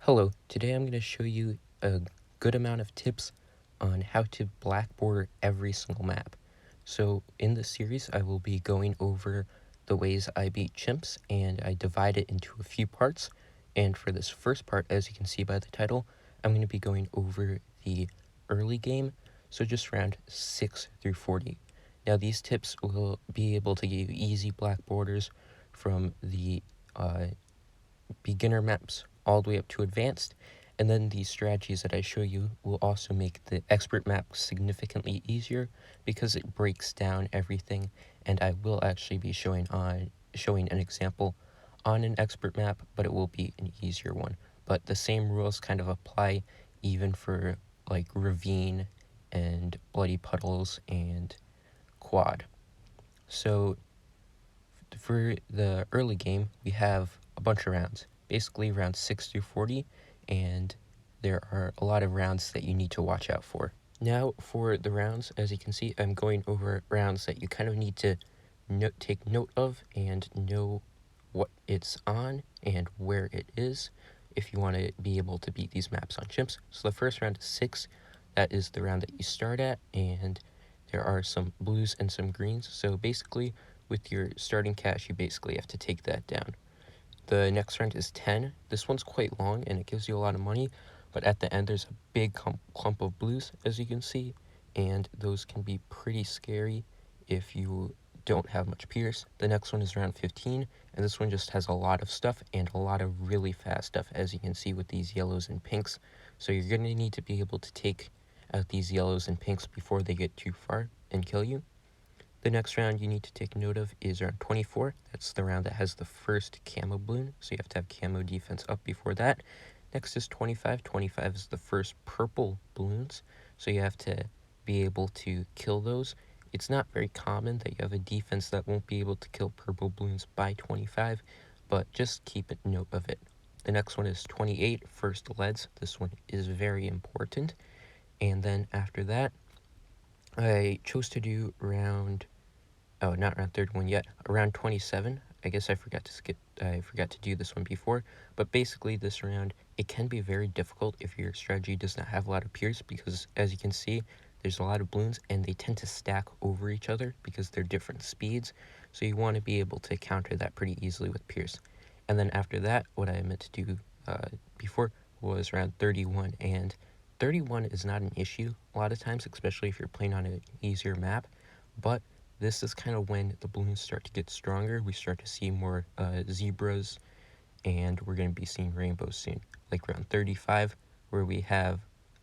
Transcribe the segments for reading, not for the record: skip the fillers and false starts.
Hello, today I'm going to show you a good amount of tips on how to black border every single map. So in this series, I will be going over the ways I beat chimps, and I divide it into a few parts. And for this first part, as you can see by the title, I'm going to be going over the early game, so just round 6 through 40. Now these tips will be able to give you easy black borders from the beginner maps all the way up to advanced, and then these strategies that I show you will also make the expert map significantly easier because it breaks down everything, and I will actually be showing an example on an expert map, but it will be an easier one. But the same rules kind of apply even for like ravine and bloody puddles and quad. So for the early game, we have a bunch of rounds, basically rounds 6 through 40, and there are a lot of rounds that you need to watch out for. Now for the rounds, as you can see, I'm going over rounds that you kind of need to take note of and know what it's on and where it is if you want to be able to beat these maps on chimps. So the first round is 6. That is the round that you start at, and there are some blues and some greens. So basically, with your starting cash, you basically have to take that down. The next round is 10. This one's quite long, and it gives you a lot of money, but at the end, there's a big clump of blues, as you can see, and those can be pretty scary if you don't have much pierce. The next one is round 15, and this one just has a lot of stuff and a lot of really fast stuff, as you can see with these yellows and pinks. So you're going to need to be able to take out these yellows and pinks before they get too far and kill you. The next round you need to take note of is round 24. That's the round that has the first camo balloon, so you have to have camo defense up before that. Next is 25. 25 is the first purple balloons, so you have to be able to kill those. It's not very common that you have a defense that won't be able to kill purple balloons by 25, but just keep a note of it. The next one is 28, first leads. This one is very important. And then after that, I chose to do not round 31 yet, around 27. I guess I forgot to do this one before, but basically this round, it can be very difficult if your strategy does not have a lot of pierce, because as you can see, there's a lot of balloons and they tend to stack over each other because they're different speeds, so you want to be able to counter that pretty easily with pierce. And then after that, what I meant to do before was round 31, and 31 is not an issue a lot of times, especially if you're playing on an easier map, but this is kind of when the balloons start to get stronger. We start to see more zebras, and we're going to be seeing rainbows soon, like around 35, where we have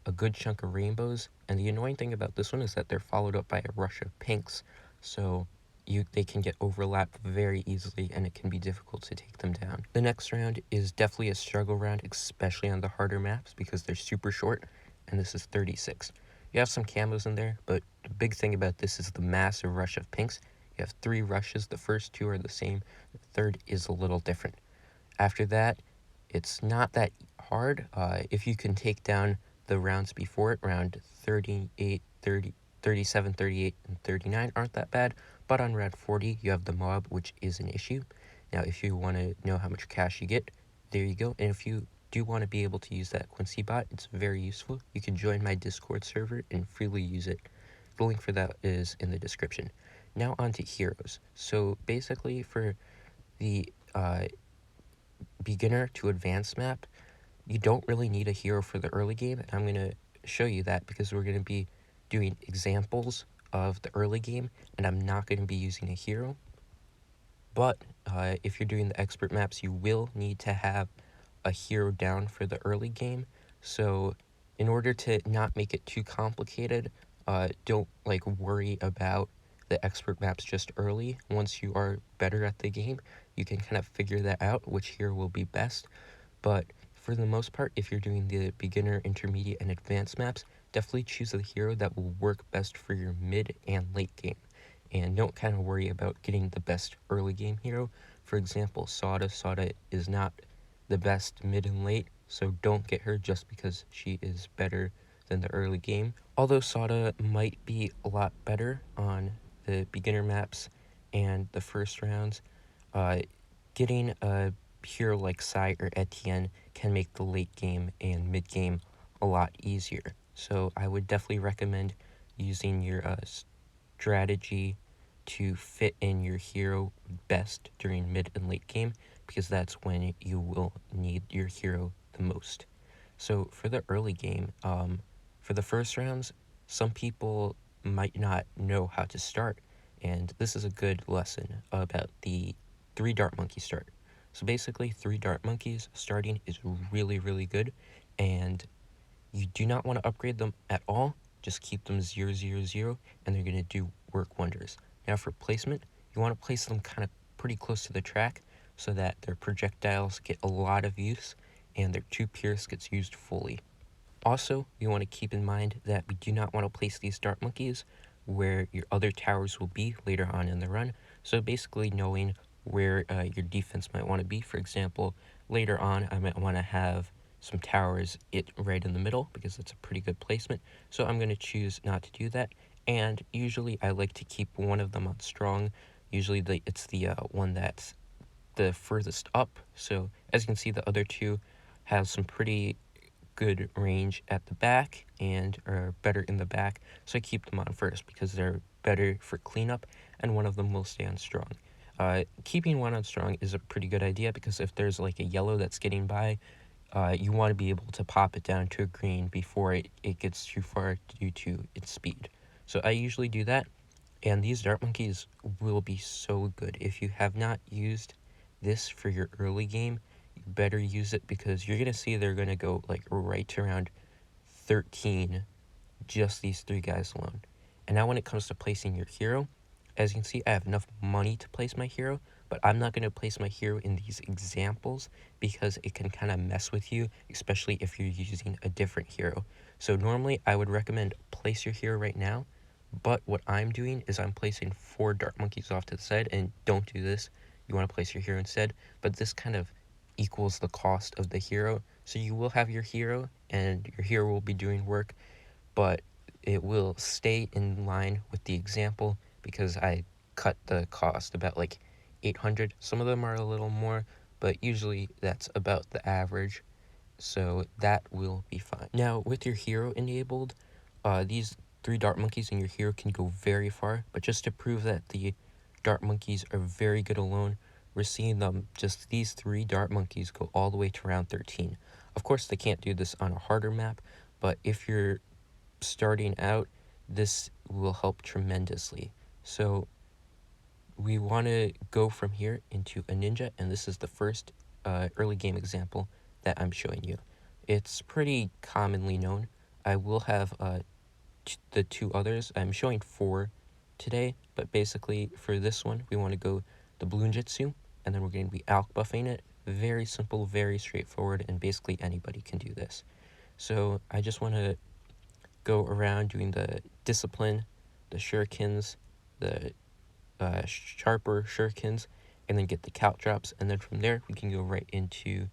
a good chunk of rainbows. And the annoying thing about this one is that they're followed up by a rush of pinks, so they can get overlapped very easily, and it can be difficult to take them down. The next round is definitely a struggle round, especially on the harder maps because they're super short, and this is 36. You have some camos in there, but the big thing about this is the massive rush of pinks. You have 3 rushes. The first 2 are the same. The third is a little different. After that, it's not that hard. If you can take down the rounds before it, round 38, 30, 37, 38, and 39 aren't that bad. But on round 40, you have the mob, which is an issue. Now, if you want to know how much cash you get, there you go. And if you do want to be able to use that Quincy bot, it's very useful. You can join my Discord server and freely use it. The link for that is in the description. Now on to heroes. So basically for the beginner to advanced map, you don't really need a hero for the early game. I'm going to show you that because we're going to be doing examples of the early game, and I'm not going to be using a hero. But if you're doing the expert maps, you will need to have a hero down for the early game. So in order to not make it too complicated, don't worry about the expert maps just early. Once you are better at the game, you can kind of figure that out, which hero will be best. But for the most part, if you're doing the beginner, intermediate, and advanced maps, definitely choose a hero that will work best for your mid and late game. And don't kind of worry about getting the best early game hero. For example, Sada. Sada is not the best mid and late, so don't get her just because she is better than the early game. Although Sada might be a lot better on the beginner maps and the first rounds, getting a hero like Sai or Etienne can make the late game and mid game a lot easier. So I would definitely recommend using your strategy to fit in your hero best during mid and late game, because that's when you will need your hero the most. So for the early game, for the first rounds, some people might not know how to start, and this is a good lesson about the 3 dart monkey start. So basically 3 dart monkeys starting is really, really good, and you do not want to upgrade them at all. Just keep them 0, 0, 0, and they're going to do work wonders. Now for placement, you want to place them kind of pretty close to the track so that their projectiles get a lot of use and their 2 pierce gets used fully. Also, you want to keep in mind that we do not want to place these dart monkeys where your other towers will be later on in the run. So basically knowing where your defense might want to be. For example, later on I might want to have some towers right in the middle because that's a pretty good placement. So I'm going to choose not to do that. And usually I like to keep one of them on strong. Usually it's the one that's the furthest up. So as you can see, the other 2 have some pretty good range at the back and are better in the back, so I keep them on first because they're better for cleanup, and one of them will stay on strong. Keeping one on strong is a pretty good idea because if there's like a yellow that's getting by, you want to be able to pop it down to a green before it gets too far due to its speed. So I usually do that, and these dart monkeys will be so good. If you have not used this for your early game, you better use it because you're going to see they're going to go like right to around 13, just these 3 guys alone. And now when it comes to placing your hero, as you can see, I have enough money to place my hero, but I'm not going to place my hero in these examples because it can kind of mess with you, especially if you're using a different hero. So normally I would recommend place your hero right now, but what I'm doing is I'm placing 4 dart monkeys off to the side, and don't do this. You want to place your hero instead, but this kind of equals the cost of the hero. So you will have your hero, and your hero will be doing work, but it will stay in line with the example because I cut the cost about like 800. Some of them are a little more, but usually that's about the average. So that will be fine. Now with your hero enabled, these 3 dart monkeys in your hero can go very far, but just to prove that the dart monkeys are very good alone, we're seeing them, just these 3 dart monkeys go all the way to round 13. Of course they can't do this on a harder map, but if you're starting out, this will help tremendously. So we want to go from here into a ninja, and this is the first early game example that I'm showing you. It's pretty commonly known. I will have the 2 others. I'm showing 4 today, but basically for this one, we want to go the Bloonjitsu, and then we're going to be alch buffing it. Very simple, very straightforward, and basically anybody can do this. So I just want to go around doing the discipline, the shurikens, the sharper shurikens, and then get the couch drops, and then from there we can go right into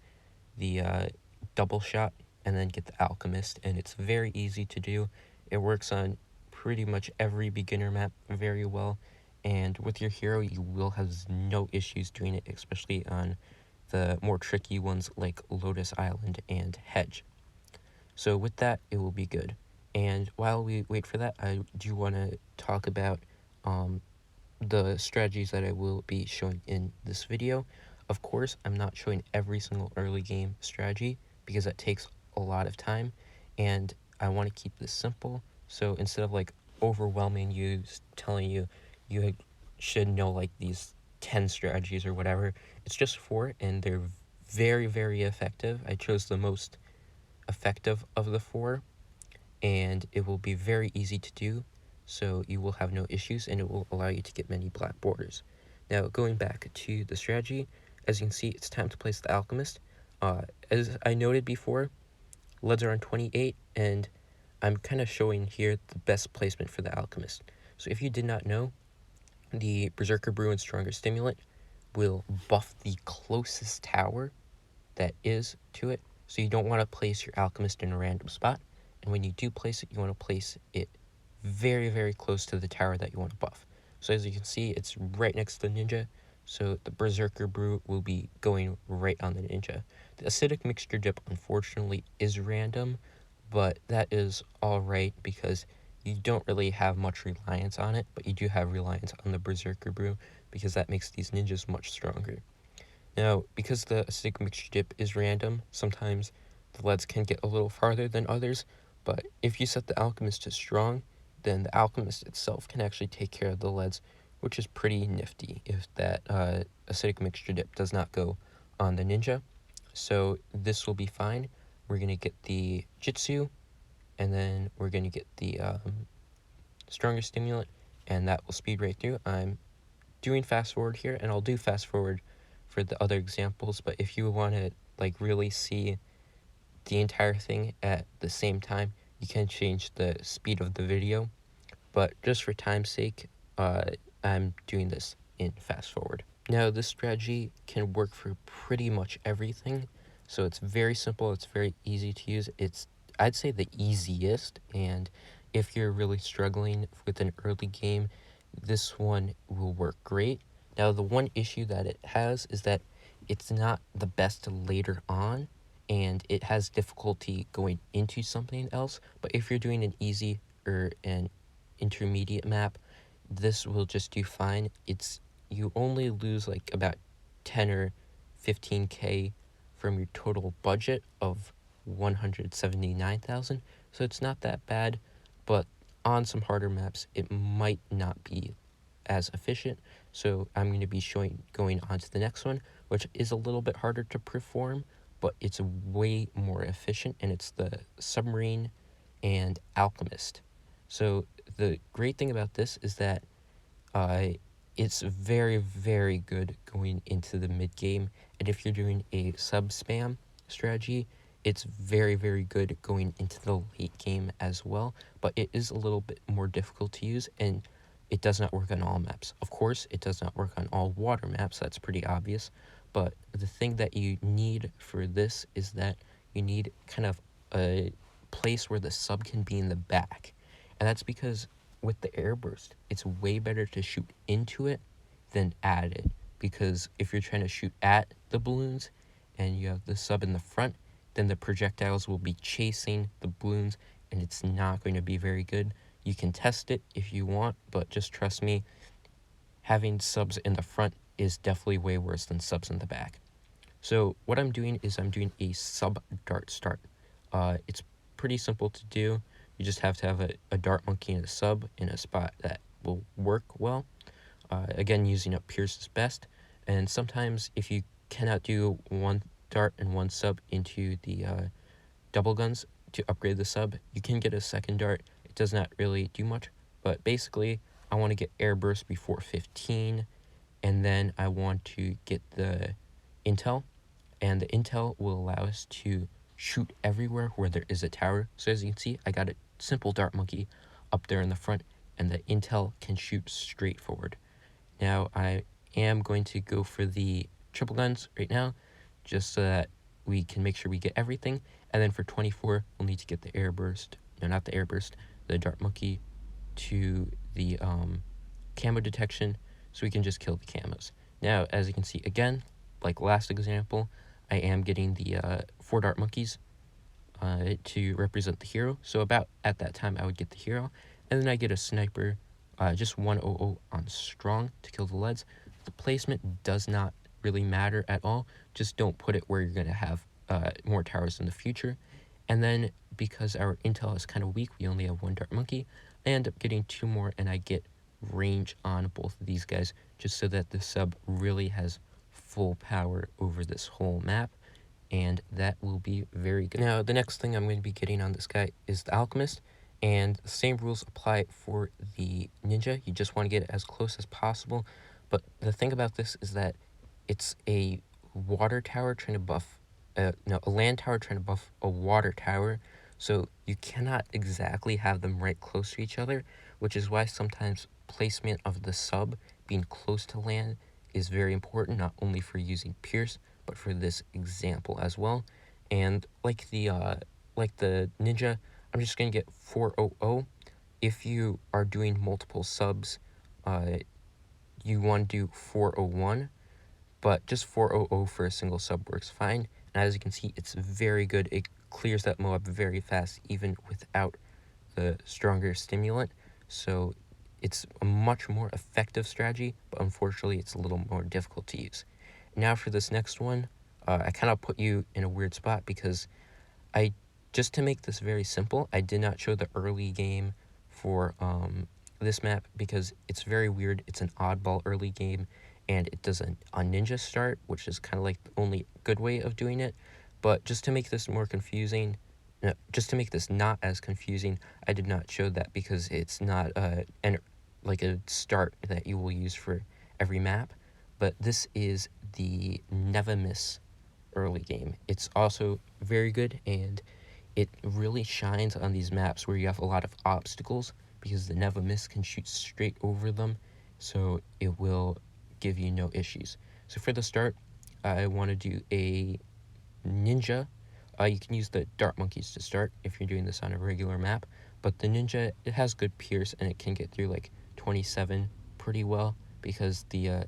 the double shot and then get the alchemist, and it's very easy to do. It works on pretty much every beginner map very well, and with your hero you will have no issues doing it, especially on the more tricky ones like Lotus Island and Hedge. So with that, it will be good. And while we wait for that, I do want to talk about the strategies that I will be showing in this video. Of course, I'm not showing every single early game strategy because that takes a lot of time, and I want to keep this simple. So instead of like overwhelming you, telling you you should know like these 10 strategies or whatever, it's just 4, and they're very, very effective. I chose the most effective of the 4, and it will be very easy to do, so you will have no issues, and it will allow you to get many black borders. Now going back to the strategy, as you can see, it's time to place the alchemist. As I noted before, leads are on 28, and I'm kind of showing here the best placement for the alchemist. So if you did not know, the Berserker Brew and Stronger Stimulant will buff the closest tower that is to it. So you don't want to place your alchemist in a random spot, and when you do place it, you want to place it very, very close to the tower that you want to buff. So as you can see, it's right next to the ninja, So the Berserker Brew will be going right on the Ninja. The acidic mixture dip unfortunately is random, but that is alright because you don't really have much reliance on it, but you do have reliance on the Berserker Brew because that makes these ninjas much stronger. Now, because the acidic mixture dip is random, sometimes the leads can get a little farther than others, but if you set the alchemist to strong, then the alchemist itself can actually take care of the leads, which is pretty nifty if that acidic mixture dip does not go on the ninja. So this will be fine. We're going to get the Jitsu, and then we're going to get the stronger stimulant, and that will speed right through. I'm doing fast forward here, and I'll do fast forward for the other examples, but if you want to like really see the entire thing at the same time, you can change the speed of the video, but just for time's sake, I'm doing this in fast forward. Now, this strategy can work for pretty much everything, so it's very simple, it's very easy to use. It's, I'd say, the easiest, and if you're really struggling with an early game, this one will work great. Now, the one issue that it has is that it's not the best later on, and it has difficulty going into something else, but if you're doing an easy or an intermediate map, this will just do fine. It's, you only lose like about 10 or 15k from your total budget of 179,000, so it's not that bad, but on some harder maps it might not be as efficient. So I'm going to be going on to the next one, which is a little bit harder to perform, but it's way more efficient, and it's the Submarine and Alchemist. So the great thing about this is that it's very, very good going into the mid game, and if you're doing a sub spam strategy, it's very, very good going into the late game as well, but it is a little bit more difficult to use, and it does not work on all maps. Of course, it does not work on all water maps, that's pretty obvious, but the thing that you need for this is that you need kind of a place where the sub can be in the back, and that's because with the airburst, it's way better to shoot into it than at it, because if you're trying to shoot at the balloons and you have the sub in the front, then the projectiles will be chasing the balloons, and it's not going to be very good. You can test it if you want, but just trust me, having subs in the front is definitely way worse than subs in the back. So what I'm doing is I'm doing a sub dart start. It's pretty simple to do. You just have to have a dart monkey and a sub in a spot that will work well. Again, using up Pierce is best. And sometimes if you cannot do one dart and one sub into the double guns to upgrade the sub, you can get a second dart. It does not really do much, but basically I want to get air burst before 15, and then I want to get the intel, and the intel will allow us to shoot everywhere where there is a tower. So as you can see, I got a simple dart monkey up there in the front, and the intel can shoot straight forward. Now I am going to go for the triple guns right now, just so that we can make sure we get everything. And then for 24, we'll need to get the air burst. No, not the air burst, the dart monkey to the camo detection, so we can just kill the camos. Now, as you can see, again, like last example, I am getting the 4 dart monkeys to represent the hero. So about at that time, I would get the hero, and then I get a sniper, just 100 on strong to kill the leads. The placement does not really matter at all. Just don't put it where you're going to have more towers in the future. And then because our intel is kind of weak, we only have 1 dart monkey. I end up getting 2 more, and I get range on both of these guys, just so that the sub really has full power over this whole map, and that will be very good. Now, the next thing I'm going to be getting on this guy is the alchemist, and the same rules apply for the ninja. You just want to get it as close as possible, but the thing about this is that it's a water tower trying to buff, no, a land tower trying to buff a water tower, so you cannot exactly have them right close to each other, which is why sometimes placement of the sub being close to land is very important, not only for using Pierce, but for this example as well. And like the ninja, I'm just gonna get 400. If you are doing multiple subs, you want to do 401, but just 400 for a single sub works fine. And as you can see, it's very good. It clears that Moab very fast, even without the stronger stimulant. So it's a much more effective strategy, but unfortunately it's a little more difficult to use. Now for this next one, I kind of put you in a weird spot because just to make this very simple, I did not show the early game for this map because it's very weird. It's an oddball early game, and it does a ninja start, which is kind of like the only good way of doing it. But just to make this more confusing, no, just to make this not as confusing, I did not show that because it's not like a start that you will use for every map. But this is the Neva-miss early game. It's also very good, and it really shines on these maps where you have a lot of obstacles because the Neva-miss can shoot straight over them, so it will give you no issues. So for the start, I want to do a ninja. You can use the dart monkeys to start if you're doing this on a regular map, but the ninja, it has good pierce and it can get through like 27 pretty well because the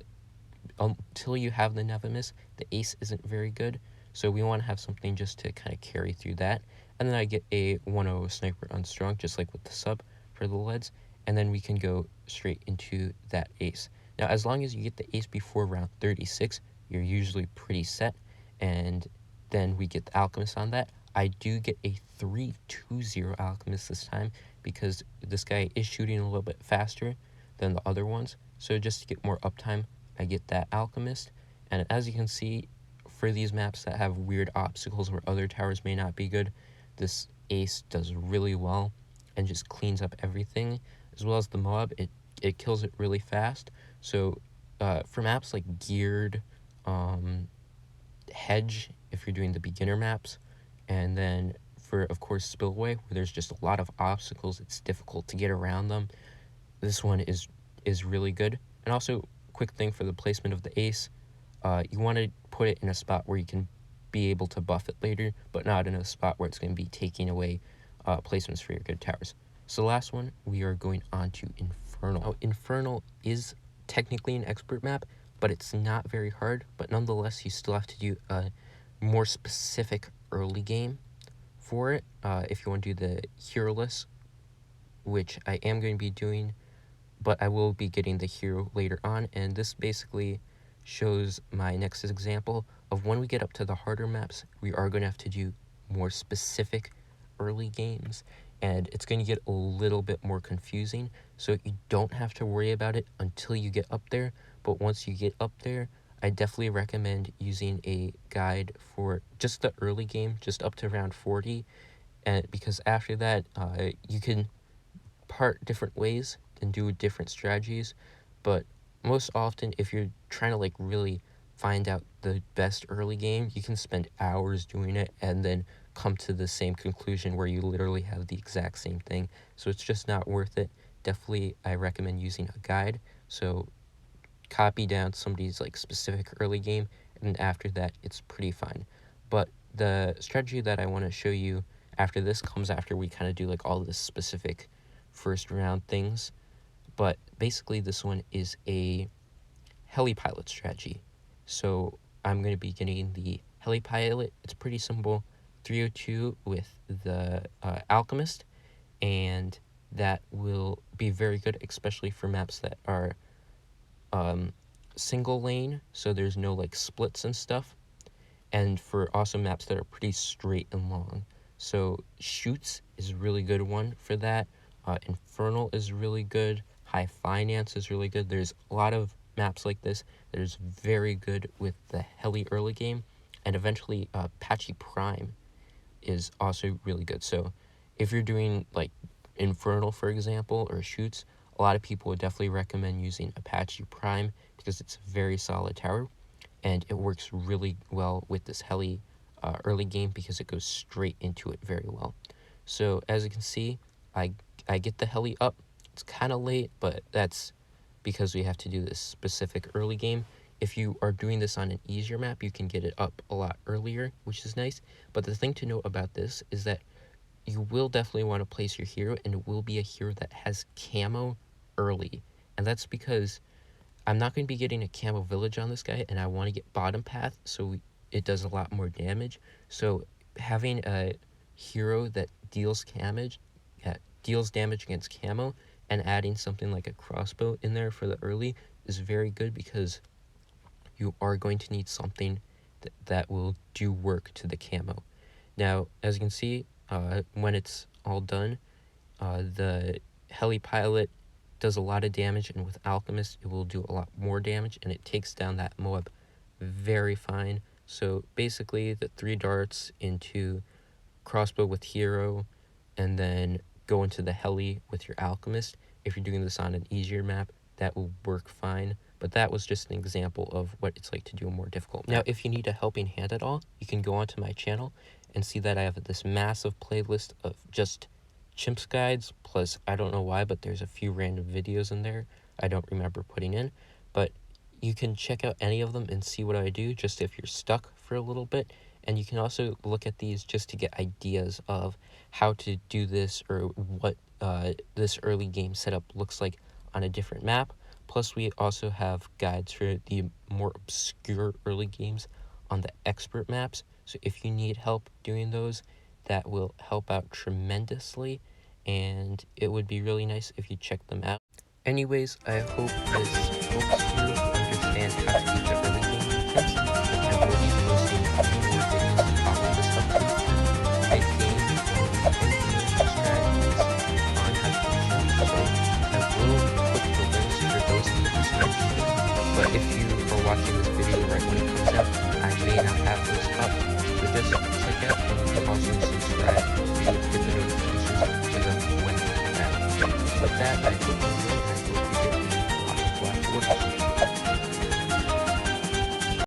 until you have the Neva-miss, the ace isn't very good. So we want to have something just to kind of carry through that. And then I get a 1-0 sniper unstrung, just like with the sub for the leads. And then we can go straight into that ace. Now, as long as you get the ace before round 36, you're usually pretty set. And then we get the alchemist on that. I do get a 3-2-0 alchemist this time because this guy is shooting a little bit faster than the other ones. So just to get more uptime, I get that alchemist. And as you can see, for these maps that have weird obstacles where other towers may not be good, this ace does really well and just cleans up everything. As well as the Moab, it kills it really fast. So for maps like Geared, Hedge, if you're doing the beginner maps, and then for, of course, Spillway, where there's just a lot of obstacles, it's difficult to get around them, this one is really good. And also, quick thing for the placement of the ace, you want to put it in a spot where you can be able to buff it later, but not in a spot where it's going to be taking away placements for your good towers. So the last one, we are going on to Infernal. Now, Infernal is technically an expert map, but it's not very hard, but nonetheless, you still have to do a more specific early game for it. If you want to do the Heroless, which I am going to be doing, but I will be getting the hero later on, and this basically shows my next example of when we get up to the harder maps, we are going to have to do more specific early games, and it's going to get a little bit more confusing, so you don't have to worry about it until you get up there, but once you get up there, I definitely recommend using a guide for just the early game, just up to round 40, and because after that, you can part different ways and do different strategies, but most often if you're trying to like really find out the best early game, you can spend hours doing it and then come to the same conclusion where you literally have the exact same thing, so it's just not worth it. Definitely I recommend using a guide, so copy down somebody's like specific early game, and after that it's pretty fine. But the strategy that I want to show you after this comes after we kind of do like all this specific first round things, but basically this one is a heli pilot strategy. So I'm going to be getting the heli pilot. It's pretty simple, 302 with the alchemist, and that will be very good, especially for maps that are single lane, so there's no like splits and stuff, and for also maps that are pretty straight and long. So Shoots is a really good one for that. Infernal is really good. High Finance is really good. There's a lot of maps like this that is very good with the heli early game, and eventually Patchy Prime is also really good. So if you're doing like Infernal, for example, or Shoots, a lot of people would definitely recommend using Apache Prime because it's a very solid tower, and it works really well with this heli early game because it goes straight into it very well. So as you can see, I get the heli up. It's kind of late, but that's because we have to do this specific early game. If you are doing this on an easier map, you can get it up a lot earlier, which is nice. But the thing to note about this is that you will definitely want to place your hero, and it will be a hero that has camo early. And that's because I'm not going to be getting a camo village on this guy, and I want to get bottom path so it does a lot more damage. So having a hero that deals damage against camo and adding something like a crossbow in there for the early is very good, because you are going to need something that will do work to the camo. Now, as you can see, when it's all done, the Heli pilot does a lot of damage, and with alchemist it will do a lot more damage, and it takes down that mob very fine. So basically the 3 darts into crossbow with hero, and then go into the Heli with your alchemist. If you're doing this on an easier map, that will work fine. But that was just an example of what it's like to do a more difficult map. Now, if you need a helping hand at all, you can go onto my channel and see that I have this massive playlist of just chimps guides, plus I don't know why, but there's a few random videos in there I don't remember putting in. But you can check out any of them and see what I do, just if you're stuck for a little bit. And you can also look at these just to get ideas of how to do this, or what this early game setup looks like on a different map. Plus, we also have guides for the more obscure early games on the expert maps. So if you need help doing those, that will help out tremendously, and it would be really nice if you check them out. Anyways, I hope this helps you understand how to beat the